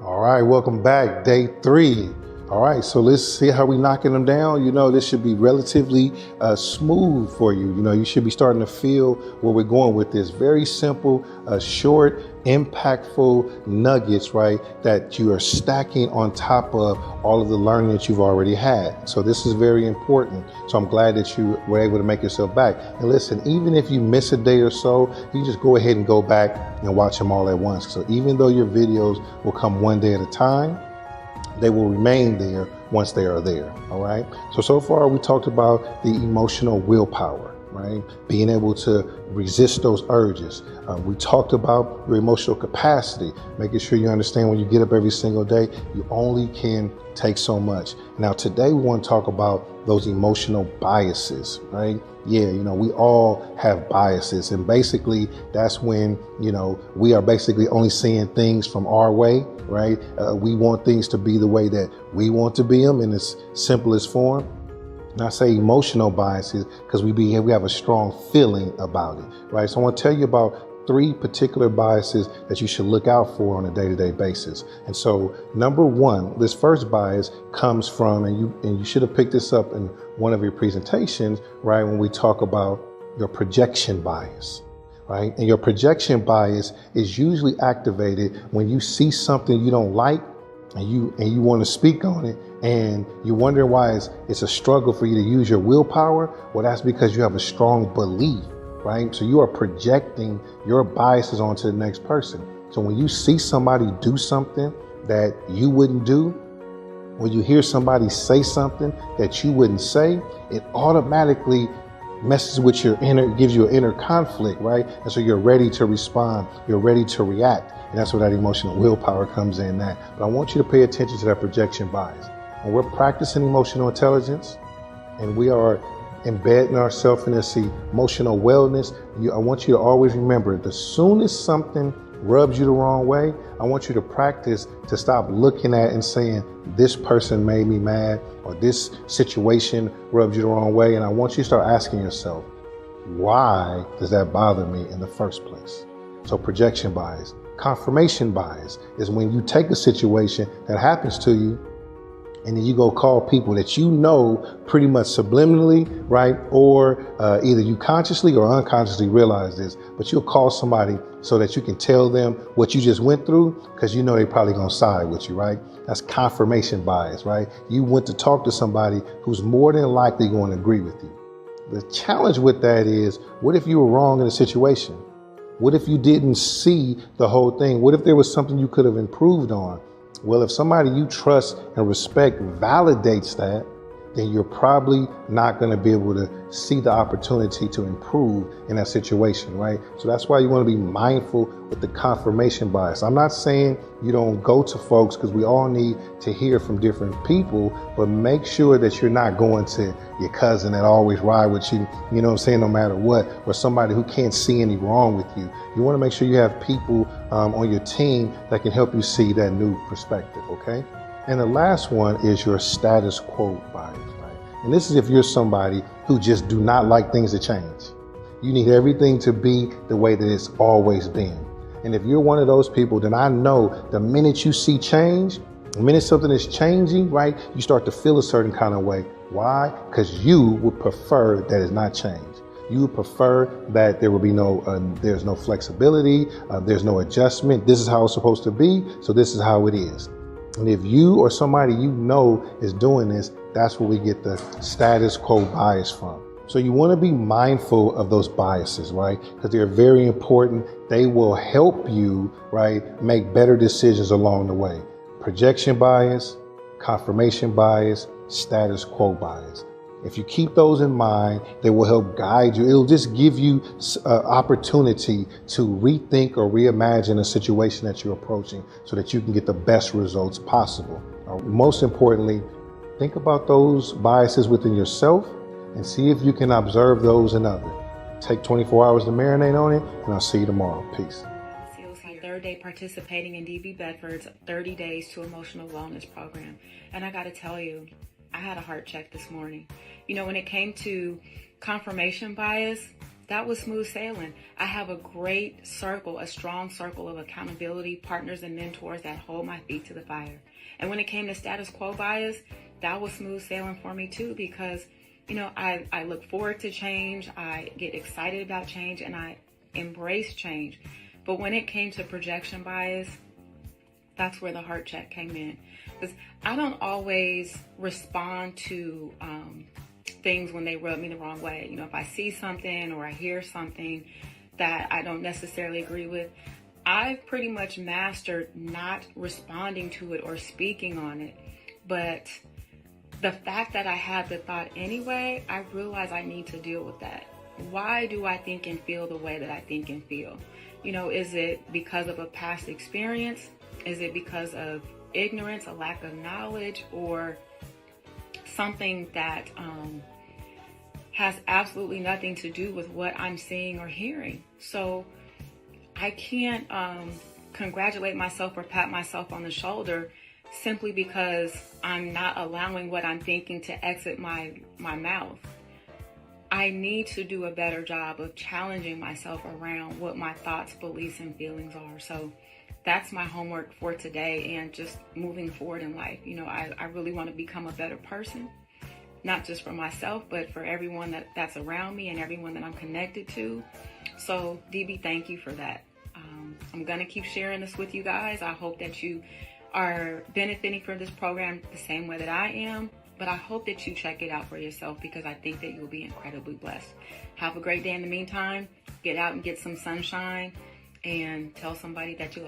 All right, welcome back. Day 3. All right, so let's see how we knocking them down. This should be relatively smooth for you. You should be starting to feel where we're going with this. Very simple, short, impactful nuggets, right, that you are stacking on top of all of the learning that you've already had. So this is very important. So I'm glad that you were able to make yourself back. And listen, even if you miss a day or so, you just go ahead and go back and watch them all at once. So even though your videos will come one day at a time, they will remain there once they are there. All right. So far we talked about the emotional willpower, right? Being able to resist those urges. We talked about your emotional capacity, making sure you understand when you get up every single day, you only can take so much. Now today we want to talk about those emotional biases, right? Yeah, we all have biases, and basically that's when, we are basically only seeing things from our way, right? We want things to be the way that we want to be them in its simplest form. And I say emotional biases because we have a strong feeling about it, right? So I want to tell you about 3 particular biases that you should look out for on a day-to-day basis. And so number 1, this first bias comes from, and you should have picked this up in one of your presentations, right? When we talk about your projection bias, right? And your projection bias is usually activated when you see something you don't like and you want to speak on it, and you wonder why it's a struggle for you to use your willpower. Well, that's because you have a strong belief, right? So you are projecting your biases onto the next person. So when you see somebody do something that you wouldn't do, when you hear somebody say something that you wouldn't say, it automatically messes with gives you an inner conflict, right? And so you're ready to respond, you're ready to react. And that's where that emotional willpower comes in at. But I want you to pay attention to that projection bias. When we're practicing emotional intelligence and we are embedding ourselves in this emotional wellness, I want you to always remember, the soonest something rubs you the wrong way, I want you to practice to stop looking at and saying, this person made me mad, or this situation rubs you the wrong way. And I want you to start asking yourself, why does that bother me in the first place? So projection bias. Confirmation bias is when you take a situation that happens to you and then you go call people that you know pretty much subliminally, right? Or either you consciously or unconsciously realize this, but you'll call somebody so that you can tell them what you just went through because you know they're probably gonna side with you, right? That's confirmation bias, right? You went to talk to somebody who's more than likely going to agree with you. The challenge with that is, what if you were wrong in a situation? What if you didn't see the whole thing? What if there was something you could have improved on? Well, if somebody you trust and respect validates that, then you're probably not going to be able to see the opportunity to improve in that situation, right? So that's why you want to be mindful with the confirmation bias. I'm not saying you don't go to folks, because we all need to hear from different people, but make sure that you're not going to your cousin that always ride with you, you know what I'm saying, no matter what, or somebody who can't see any wrong with you. You want to make sure you have people on your team that can help you see that new perspective, okay? And the last one is your status quo bias, right? And this is if you're somebody who just do not like things to change. You need everything to be the way that it's always been. And if you're one of those people, then I know the minute you see change, the minute something is changing, right, you start to feel a certain kind of way. Why? Because you would prefer that it's not changed. You would prefer that there will be there's no flexibility, there's no adjustment. This is how it's supposed to be, so this is how it is. And if you or somebody you know is doing this, that's where we get the status quo bias from. So you want to be mindful of those biases, right? Because they're very important. They will help you, right, make better decisions along the way. Projection bias, confirmation bias, status quo bias. If you keep those in mind, they will help guide you. It'll just give you opportunity to rethink or reimagine a situation that you're approaching so that you can get the best results possible. Most importantly, think about those biases within yourself and see if you can observe those in others. Take 24 hours to marinate on it, and I'll see you tomorrow. Peace. Third day participating in DB Bedford's 30 Days to Emotional Wellness program. And I got to tell you, I had a heart check this morning. You know, when it came to confirmation bias, that was smooth sailing. I have a great circle, a strong circle of accountability partners and mentors that hold my feet to the fire. And when it came to status quo bias, that was smooth sailing for me too, because, you know, I look forward to change. I get excited about change and I embrace change. But when it came to projection bias, that's where the heart check came in. Because I don't always respond to things when they rub me the wrong way. You know, if I see something or I hear something that I don't necessarily agree with, I've pretty much mastered not responding to it or speaking on it. But the fact that I had the thought anyway, I realize I need to deal with that. Why do I think and feel the way that I think and feel? You know, is it because of a past experience? Is it because of ignorance, a lack of knowledge, or something that has absolutely nothing to do with what I'm seeing or hearing? So I can't congratulate myself or pat myself on the shoulder simply because I'm not allowing what I'm thinking to exit my mouth. I need to do a better job of challenging myself around what my thoughts, beliefs, and feelings are. So that's my homework for today and just moving forward in life. You know, I really want to become a better person, not just for myself, but for everyone that's around me and everyone that I'm connected to. So DB, thank you for that. I'm going to keep sharing this with you guys. I hope that you are benefiting from this program the same way that I am. But I hope that you check it out for yourself because I think that you'll be incredibly blessed. Have a great day in the meantime. Get out and get some sunshine and tell somebody that you love them.